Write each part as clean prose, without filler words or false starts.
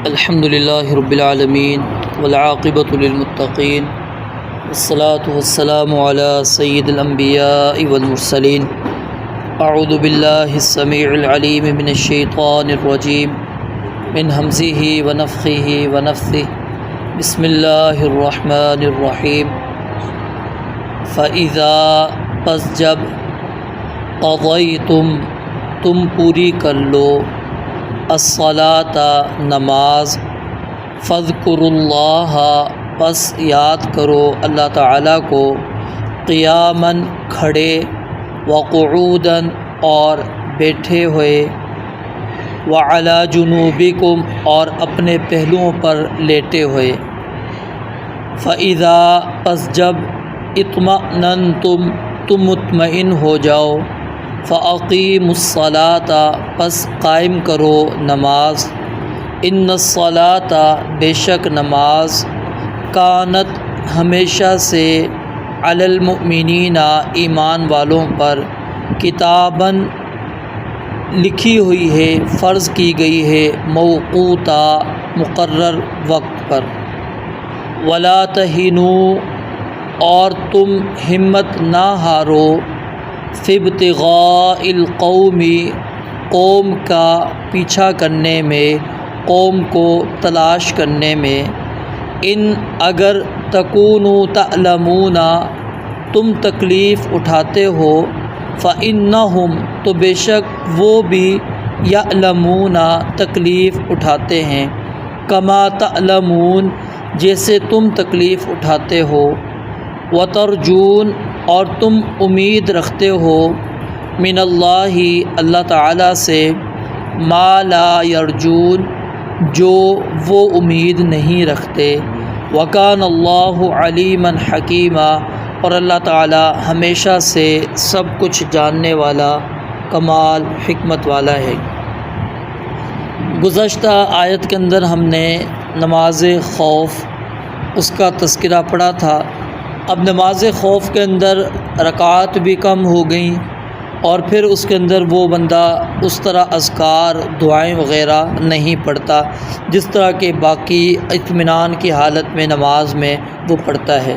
الحمد للہ رب العالمین والعاقبۃ للمتقین والصلاة والسلام علی سید الانبیاء والمرسلین اعوذ باللہ السمیع العلیم من الشیطان الرجیم من ہمزہ ونفخہ ونفثہ بسم اللہ الرحمن الرحیم فَإِذَا پس جب قضیتم تم پوری کر لو الصلاۃ نماز فاذکروا اللہ پس یاد کرو اللہ تعالیٰ کو قیاماً کھڑے وقعوداً اور بیٹھے ہوئے وعلی جنوبکم اور اپنے پہلوؤں پر لیٹے ہوئے فَإِذَا پس جب اطمأننتم تم مطمئن ہو جاؤ فَأَقِیمُوا الصَّلَاةَ پس قائم کرو نماز ان الصلاۃ بے شک نماز کانت ہمیشہ سے علی المؤمنین ایمان والوں پر کتاباً لکھی ہوئی ہے فرض کی گئی ہے موقوتا مقرر وقت پر ولا تہنوا اور تم ہمت نہ ہارو فی ابتغاء القوم قوم کا پیچھا کرنے میں قوم کو تلاش کرنے میں ان اگر تکونوا تعلمون تم تکلیف اٹھاتے ہو فإنہم تو بے شک وہ بھی یعلمون تکلیف اٹھاتے ہیں کما تعلمون جیسے تم تکلیف اٹھاتے ہو وترجون اور تم امید رکھتے ہو من اللہ اللہ تعالیٰ سے ما لا یرجون جو وہ امید نہیں رکھتے وکان اللہ علیما حکیما اور اللہ تعالیٰ ہمیشہ سے سب کچھ جاننے والا کمال حکمت والا ہے۔ گزشتہ آیت کے اندر ہم نے نماز خوف اس کا تذکرہ پڑھا تھا۔ اب نماز خوف کے اندر رکعات بھی کم ہو گئیں اور پھر اس کے اندر وہ بندہ اس طرح اذکار دعائیں وغیرہ نہیں پڑھتا جس طرح کے باقی اطمینان کی حالت میں نماز میں وہ پڑھتا ہے۔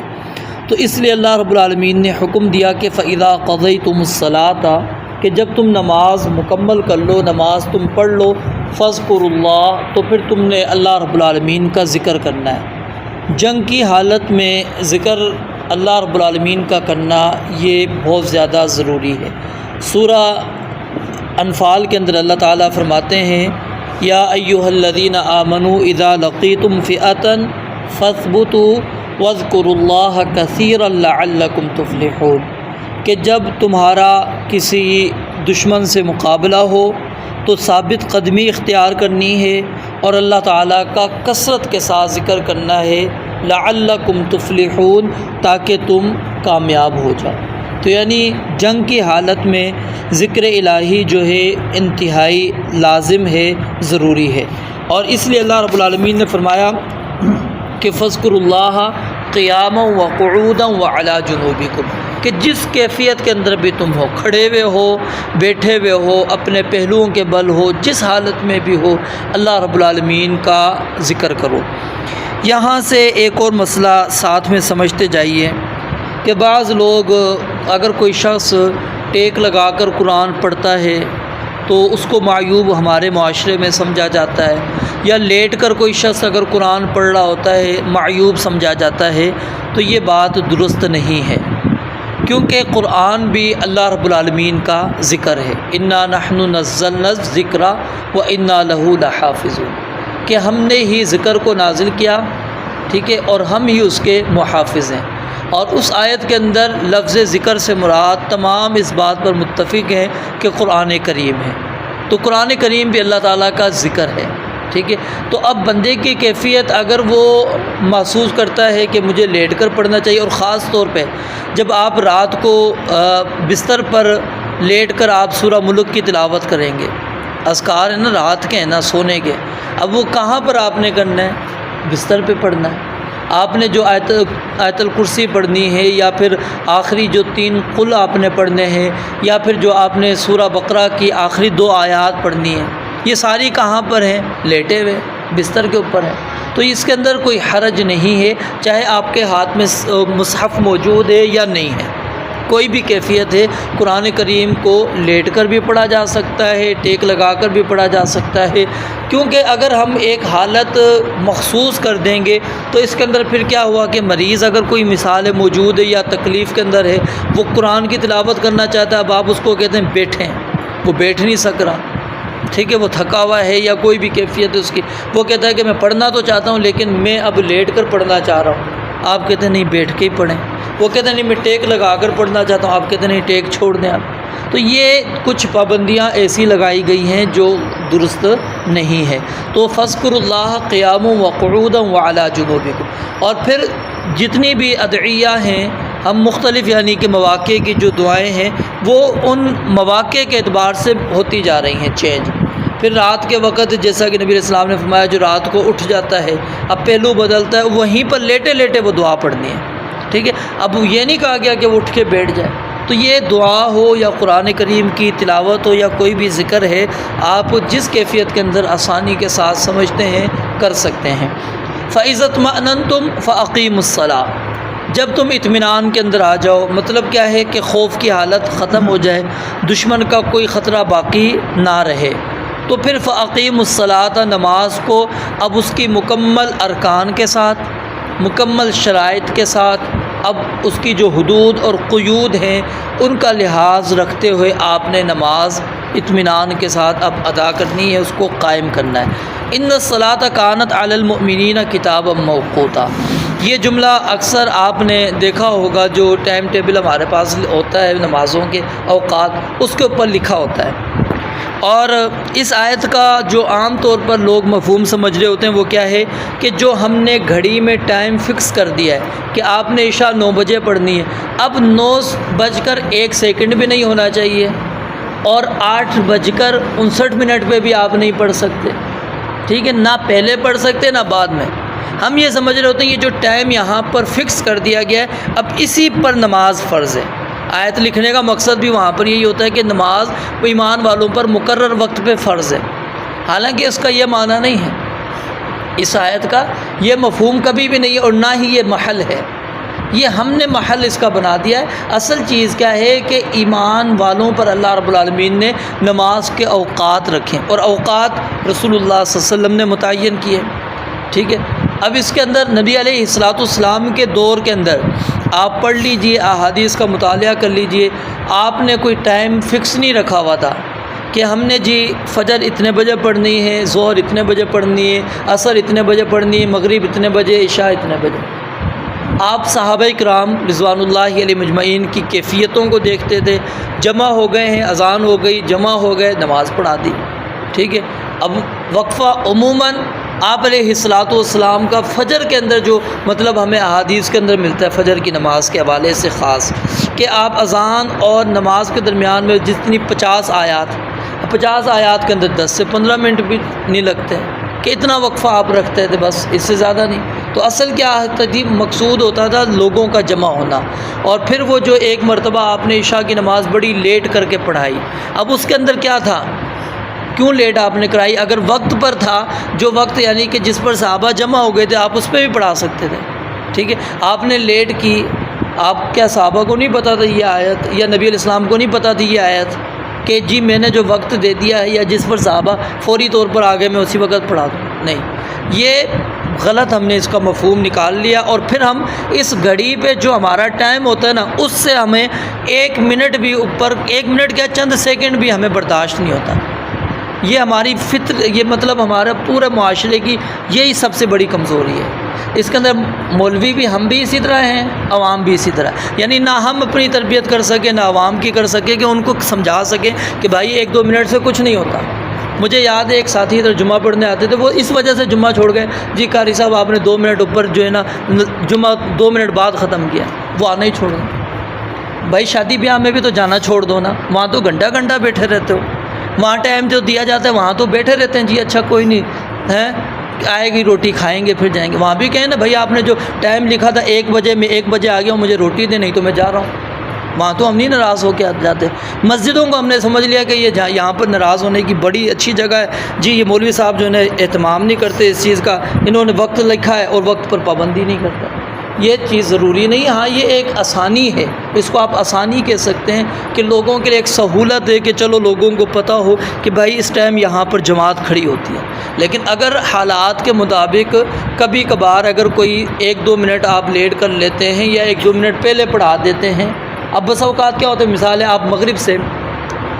تو اس لیے اللہ رب العالمین نے حکم دیا کہ فَإِذَا قَضَيْتُمُ الصَّلَاةَ کہ جب تم نماز مکمل کر لو، نماز تم پڑھ لو، فاذکروا اللہ تو پھر تم نے اللہ رب العالمین کا ذکر کرنا ہے۔ جنگ کی حالت میں ذکر اللہ رب العالمین کا کرنا یہ بہت زیادہ ضروری ہے۔ سورہ انفال کے اندر اللہ تعالیٰ فرماتے ہیں یا ایھا الذین آمنوا اذا لقیتم فئۃ فاثبتوا واذکروا اللہ کثیرا لعلکم تفلحون کہ جب تمہارا کسی دشمن سے مقابلہ ہو تو ثابت قدمی اختیار کرنی ہے اور اللہ تعالیٰ کا کثرت کے ساتھ ذکر کرنا ہے لعلکم تفلحون تاکہ تم کامیاب ہو جاؤ۔ تو یعنی جنگ کی حالت میں ذکر الہی جو ہے انتہائی لازم ہے، ضروری ہے، اور اس لیے اللہ رب العالمین نے فرمایا کہ فاذکروا اللہ قیاما وقعودا وعلی جنوبکم کہ جس کیفیت کے اندر بھی تم ہو، کھڑے ہوئے ہو، بیٹھے ہوئے ہو، اپنے پہلوؤں کے بل ہو، جس حالت میں بھی ہو اللہ رب العالمین کا ذکر کرو۔ یہاں سے ایک اور مسئلہ ساتھ میں سمجھتے جائیے کہ بعض لوگ اگر کوئی شخص ٹیک لگا کر قرآن پڑھتا ہے تو اس کو معیوب ہمارے معاشرے میں سمجھا جاتا ہے، یا لیٹ کر کوئی شخص اگر قرآن پڑھ رہا ہوتا ہے معیوب سمجھا جاتا ہے، تو یہ بات درست نہیں ہے، کیونکہ قرآن بھی اللہ رب العالمین کا ذکر ہے۔ انا نحن نزلنا الذکر وانا لہ لحافظون کہ ہم نے ہی ذکر کو نازل کیا، ٹھیک ہے، اور ہم ہی اس کے محافظ ہیں۔ اور اس آیت کے اندر لفظ ذکر سے مراد تمام اس بات پر متفق ہیں کہ قرآن کریم ہے، تو قرآن کریم بھی اللہ تعالیٰ کا ذکر ہے، ٹھیک ہے۔ تو اب بندے کی کیفیت اگر وہ محسوس کرتا ہے کہ مجھے لیٹ کر پڑھنا چاہیے، اور خاص طور پہ جب آپ رات کو بستر پر لیٹ کر آپ سورہ ملک کی تلاوت کریں گے، اذکار ہیں نا رات کے ہیں نا سونے کے، اب وہ کہاں پر آپ نے کرنا ہے؟ بستر پہ پڑھنا ہے۔ آپ نے جو آیت الکرسی پڑھنی ہے، یا پھر آخری جو 3 قل آپ نے پڑھنے ہیں، یا پھر جو آپ نے سورہ بقرہ کی آخری 2 آیات پڑھنی ہیں، یہ ساری کہاں پر ہیں؟ لیٹے ہوئے، بستر کے اوپر ہے، تو اس کے اندر کوئی حرج نہیں ہے، چاہے آپ کے ہاتھ میں مصحف موجود ہے یا نہیں ہے، کوئی بھی کیفیت ہے۔ قرآن کریم کو لیٹ کر بھی پڑھا جا سکتا ہے، ٹیک لگا کر بھی پڑھا جا سکتا ہے، کیونکہ اگر ہم ایک حالت مخصوص کر دیں گے تو اس کے اندر پھر کیا ہوا کہ مریض اگر کوئی مثال موجود ہے یا تکلیف کے اندر ہے، وہ قرآن کی تلاوت کرنا چاہتا ہے، اب آپ اس کو کہتے ہیں بیٹھیں، وہ بیٹھ نہیں سک رہا، ٹھیک ہے، وہ تھکا ہوا ہے یا کوئی بھی کیفیت ہے اس کی، وہ کہتا ہے کہ میں پڑھنا تو چاہتا ہوں لیکن میں اب لیٹ کر پڑھنا چاہ رہا ہوں، آپ کہتے ہیں نہیں بیٹھ کے ہی پڑھیں، وہ کہتے ہیں نہیں میں ٹیک لگا کر پڑھنا چاہتا ہوں، آپ کہتے ہیں نہیں ٹیک چھوڑ دیں آپ۔ تو یہ کچھ پابندیاں ایسی لگائی گئی ہیں جو درست نہیں ہے۔ تو فاذکروا اللہ قیاما وقعودا وعلی جنوبکم، اور پھر جتنی بھی ادعیہ ہیں ہم مختلف یعنی کہ مواقع کی جو دعائیں ہیں وہ ان مواقع کے اعتبار سے ہوتی جا رہی ہیں چینج۔ پھر رات کے وقت جیسا کہ نبی علیہ السلام نے فرمایا جو رات کو اٹھ جاتا ہے اب پہلو بدلتا ہے، وہیں پر لیٹے لیٹے وہ دعا پڑھنی ہے، ٹھیک ہے، اب یہ نہیں کہا گیا کہ وہ اٹھ کے بیٹھ جائے۔ تو یہ دعا ہو یا قرآن کریم کی تلاوت ہو یا کوئی بھی ذکر ہے، آپ جس کیفیت کے اندر آسانی کے ساتھ سمجھتے ہیں کر سکتے ہیں۔ فَإِذَا اطْمَأْنَنْتُمْ فَأَقِيمُوا الصَّلَاةَ، جب تم اطمینان کے اندر آ جاؤ، مطلب کیا ہے کہ خوف کی حالت ختم ہو جائے، دشمن کا کوئی خطرہ باقی نہ رہے، تو پھر فَأَقِيمُوا الصَّلَاةَ، نماز کو اب اس کی مکمل ارکان کے ساتھ، مکمل شرائط کے ساتھ، اب اس کی جو حدود اور قیود ہیں ان کا لحاظ رکھتے ہوئے آپ نے نماز اطمینان کے ساتھ اب ادا کرنی ہے، اس کو قائم کرنا ہے۔ ان الصلاۃ کانت علی المؤمنین کتابا موقوتا، یہ جملہ اکثر آپ نے دیکھا ہوگا، جو ٹائم ٹیبل ہمارے پاس ہوتا ہے نمازوں کے اوقات، اس کے اوپر لکھا ہوتا ہے۔ اور اس آیت کا جو عام طور پر لوگ مفہوم سمجھ رہے ہوتے ہیں وہ کیا ہے کہ جو ہم نے گھڑی میں ٹائم فکس کر دیا ہے کہ آپ نے عشاء 9 بجے پڑھنی ہے، اب 9:01 بھی نہیں ہونا چاہیے اور 8:59 پہ بھی آپ نہیں پڑھ سکتے، ٹھیک ہے، نہ پہلے پڑھ سکتے نہ بعد میں۔ ہم یہ سمجھ رہے ہوتے ہیں یہ جو ٹائم یہاں پر فکس کر دیا گیا ہے اب اسی پر نماز فرض ہے۔ آیت لکھنے کا مقصد بھی وہاں پر یہی ہوتا ہے کہ نماز ایمان والوں پر مقرر وقت پہ فرض ہے، حالانکہ اس کا یہ معنی نہیں ہے، اس آیت کا یہ مفہوم کبھی بھی نہیں ہے اور نہ ہی یہ محل ہے، یہ ہم نے محل اس کا بنا دیا ہے۔ اصل چیز کیا ہے کہ ایمان والوں پر اللہ رب العالمین نے نماز کے اوقات رکھیں اور اوقات رسول اللہ صلی اللہ علیہ وسلم نے متعین کیے، ٹھیک ہے۔ اب اس کے اندر نبی علیہ السلام کے دور کے اندر آپ پڑھ لیجئے، احادیث کا مطالعہ کر لیجئے، آپ نے کوئی ٹائم فکس نہیں رکھا ہوا تھا کہ ہم نے جی فجر اتنے بجے پڑھنی ہے، ظہر اتنے بجے پڑھنی ہے، عصر اتنے بجے پڑھنی ہے، مغرب اتنے بجے، عشاء اتنے بجے۔ آپ صحابہ کرام رضوان اللہ علیہ مجمعین کی کیفیتوں کو دیکھتے تھے، جمع ہو گئے ہیں، اذان ہو گئی، جمع ہو گئے، نماز پڑھا دی، ٹھیک ہے۔ اب وقفہ عموماً آپ علیہ السلام کا فجر کے اندر جو مطلب ہمیں احادیث کے اندر ملتا ہے فجر کی نماز کے حوالے سے خاص، کہ آپ اذان اور نماز کے درمیان میں جتنی 50 آیات کے اندر 10 سے 15 منٹ بھی نہیں لگتے کہ اتنا وقفہ آپ رکھتے تھے، بس اس سے زیادہ نہیں۔ تو اصل کیا تجیب مقصود ہوتا تھا لوگوں کا جمع ہونا، اور پھر وہ جو ایک مرتبہ آپ نے عشاء کی نماز بڑی لیٹ کر کے پڑھائی، اب اس کے اندر کیا تھا، کیوں لیٹ آپ نے کرائی؟ اگر وقت پر تھا، جو وقت یعنی کہ جس پر صحابہ جمع ہو گئے تھے آپ اس پہ بھی پڑھا سکتے تھے، ٹھیک ہے۔ آپ نے لیٹ کی، آپ کیا صحابہ کو نہیں پتہ تھا یہ آیت، یا نبی علیہ السلام کو نہیں پتہ تھی یہ آیت کہ جی میں نے جو وقت دے دیا ہے یا جس پر صحابہ فوری طور پر آ گئے میں اسی وقت پڑھا دوں؟ نہیں، یہ غلط ہم نے اس کا مفہوم نکال لیا، اور پھر ہم اس گھڑی پہ جو ہمارا ٹائم ہوتا ہے نا اس سے ہمیں 1 منٹ بھی اوپر، 1 منٹ کیا چند سیکنڈ بھی ہمیں برداشت نہیں ہوتا۔ یہ ہماری فطر، یہ مطلب ہمارا پورے معاشرے کی یہی سب سے بڑی کمزوری ہے۔ اس کے اندر مولوی بھی ہم بھی اسی طرح ہیں، عوام بھی اسی طرح، یعنی نہ ہم اپنی تربیت کر سکیں نہ عوام کی کر سکیں کہ ان کو سمجھا سکیں کہ بھائی 1-2 منٹ سے کچھ نہیں ہوتا۔ مجھے یاد ہے ایک ساتھی ادھر جمعہ پڑھنے آتے تھے، وہ اس وجہ سے جمعہ چھوڑ گئے، جی قاری صاحب آپ نے 2 منٹ اوپر جو ہے نا جمعہ 2 منٹ بعد ختم کیا، وہ آنا ہی چھوڑ گئے۔ بھائی شادی بیاہ میں بھی تو جانا چھوڑ دو نا، وہاں تو گھنٹہ بیٹھے رہتے ہو، وہاں ٹائم جو دیا جاتا ہے وہاں تو بیٹھے رہتے ہیں، جی اچھا کوئی نہیں ہے، آئے گی روٹی کھائیں گے پھر جائیں گے، وہاں بھی کہیں نا بھائی آپ نے جو ٹائم لکھا تھا 1 بجے، میں 1 بجے آ گیا ہوں، مجھے روٹی دے، نہیں تو میں جا رہا ہوں۔ وہاں تو ہم نہیں ناراض ہو کے جاتے. مسجدوں کو ہم نے سمجھ لیا کہ یہ یہاں پر ناراض ہونے کی بڑی اچھی جگہ ہے. جی یہ مولوی صاحب جو ہے اہتمام نہیں کرتے اس چیز کا, انہوں نے وقت لکھا ہے اور وقت پر پابندی نہیں کرتا. یہ چیز ضروری نہیں. ہاں یہ ایک آسانی ہے, اس کو آپ آسانی کہہ سکتے ہیں کہ لوگوں کے لیے ایک سہولت ہے کہ چلو لوگوں کو پتہ ہو کہ بھائی اس ٹائم یہاں پر جماعت کھڑی ہوتی ہے. لیکن اگر حالات کے مطابق کبھی کبھار اگر کوئی 1-2 منٹ آپ لیٹ کر لیتے ہیں یا 1-2 منٹ پہلے پڑھا دیتے ہیں. اب بس اوقات کیا ہوتا ہے, مثال ہے آپ مغرب سے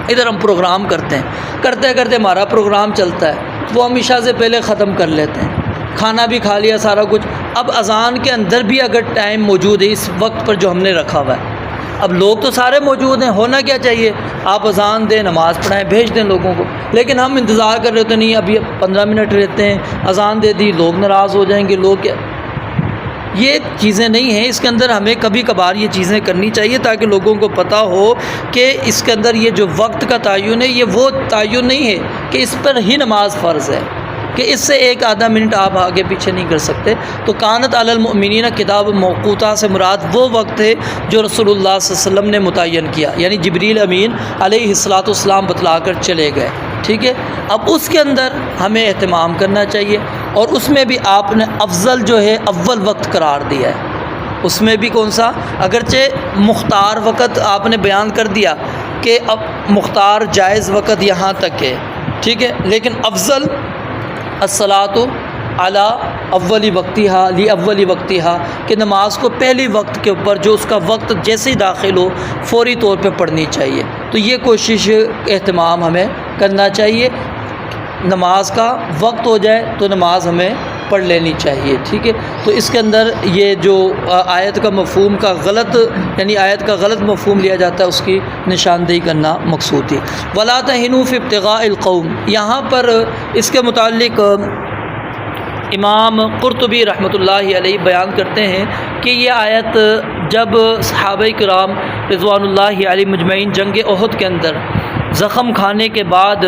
ادھر ہم پروگرام کرتے ہیں, کرتے کرتے ہمارا پروگرام چلتا ہے, وہ ہم عشاء سے پہلے ختم کر لیتے ہیں, کھانا بھی کھا لیا سارا کچھ. اب اذان کے اندر بھی اگر ٹائم موجود ہے اس وقت پر جو ہم نے رکھا ہوا ہے, اب لوگ تو سارے موجود ہیں, ہونا کیا چاہیے آپ اذان دیں, نماز پڑھائیں, بھیج دیں لوگوں کو. لیکن ہم انتظار کر رہے ہوتے نہیں, ابھی 15 منٹ رہتے ہیں, اذان دے دی, لوگ ناراض ہو جائیں گے, لوگ کیا. یہ چیزیں نہیں ہیں. اس کے اندر ہمیں کبھی کبھار یہ چیزیں کرنی چاہیے تاکہ لوگوں کو پتہ ہو کہ اس کے اندر یہ جو وقت کا تعین ہے یہ وہ تعین نہیں ہے کہ اس پر ہی نماز فرض ہے, کہ اس سے 1-آدھا منٹ آپ آگے پیچھے نہیں کر سکتے. تو کانت علی المؤمنین کتاب موقوتہ سے مراد وہ وقت ہے جو رسول اللہ صلی اللہ علیہ وسلم نے متعین کیا, یعنی جبریل امین علیہ السلام بتلا کر چلے گئے. ٹھیک ہے, اب اس کے اندر ہمیں اہتمام کرنا چاہیے, اور اس میں بھی آپ نے افضل جو ہے اول وقت قرار دیا ہے. اس میں بھی کون سا, اگرچہ مختار وقت آپ نے بیان کر دیا کہ اب مختار جائز وقت یہاں تک ہے, ٹھیک ہے, لیکن افضل الصلاۃ علی اولی وقتہا لی اولی وقتہا, کہ نماز کو پہلی وقت کے اوپر جو اس کا وقت جیسے ہی داخل ہو فوری طور پہ پڑھنی چاہیے. تو یہ کوشش اہتمام ہمیں کرنا چاہیے, نماز کا وقت ہو جائے تو نماز ہمیں پڑھ لینی چاہیے. ٹھیک ہے, تو اس کے اندر یہ جو آیت کا مفہوم کا غلط, یعنی آیت کا غلط مفہوم لیا جاتا ہے, اس کی نشاندہی کرنا مقصود ہے. ولا تہنوا فی ابتغاء القوم, یہاں پر اس کے متعلق امام قرطبی رحمۃ اللہ علیہ بیان کرتے ہیں کہ یہ آیت جب صحابہ کرام رضوان اللہ علیہ مجمعین جنگ احد کے اندر زخم کھانے کے بعد,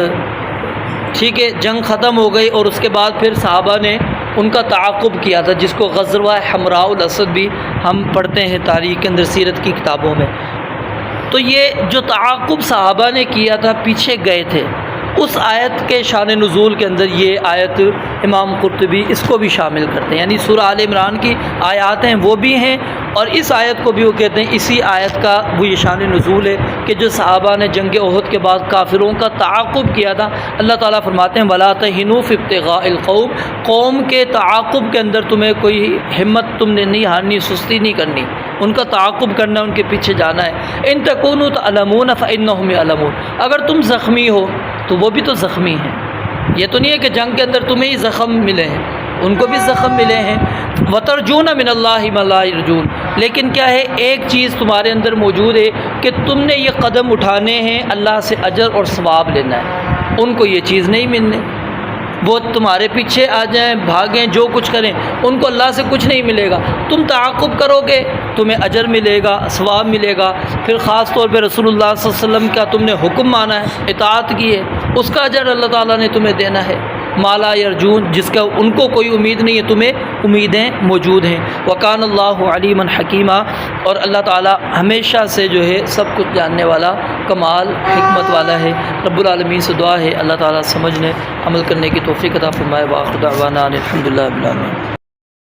ٹھیک ہے, جنگ ختم ہو گئی اور اس کے بعد پھر صحابہ نے ان کا تعاقب کیا تھا, جس کو غزوہ حمراء الاسد بھی ہم پڑھتے ہیں تاریخ کے اندر سیرت کی کتابوں میں. تو یہ جو تعاقب صحابہ نے کیا تھا, پیچھے گئے تھے, اس آیت کے شان نزول کے اندر یہ آیت امام قرطبی اس کو بھی شامل کرتے ہیں, یعنی سورہ آل عمران کی آیات ہیں وہ بھی ہیں, اور اس آیت کو بھی وہ کہتے ہیں اسی آیت کا وہ یہ شان نزول ہے کہ جو صحابہ نے جنگ احد کے بعد کافروں کا تعاقب کیا تھا. اللہ تعالیٰ فرماتے ہیں ولا تہنوا فی ابتغاء القوم, قوم کے تعاقب کے اندر تمہیں کوئی ہمت تم نے نہیں ہارنی, سستی نہیں کرنی, ان کا تعاقب کرنا, ان کے پیچھے جانا ہے. ان تکونوا تعلمون فانہم یعلمون, اگر تم زخمی ہو تو وہ بھی تو زخمی ہیں, یہ تو نہیں ہے کہ جنگ کے اندر تمہیں ہی زخم ملے ہیں, ان کو بھی زخم ملے ہیں. وترجون من اللہ ما لا یرجون, لیکن کیا ہے ایک چیز تمہارے اندر موجود ہے کہ تم نے یہ قدم اٹھانے ہیں اللہ سے اجر اور ثواب لینا ہے, ان کو یہ چیز نہیں ملنے. وہ تمہارے پیچھے آ جائیں, بھاگیں, جو کچھ کریں, ان کو اللہ سے کچھ نہیں ملے گا. تم تعاقب کرو گے تمہیں اجر ملے گا, ثواب ملے گا. پھر خاص طور پہ رسول اللہ صلی اللہ علیہ وسلم کا تم نے حکم مانا ہے, اطاعت کی ہے, اس کا اجر اللہ تعالیٰ نے تمہیں دینا ہے. مالا یرجون, جس کا ان کو کوئی امید نہیں ہے, تمہیں امیدیں موجود ہیں. وکان اللہ علیما حکیما, اور اللہ تعالیٰ ہمیشہ سے جو ہے سب کچھ جاننے والا, کمال حکمت والا ہے. رب العالمین سے دعا ہے اللہ تعالیٰ سمجھنے عمل کرنے کی توفیق عطا فرمائے. وآخر دعوانا الحمدللہ رب العالمین.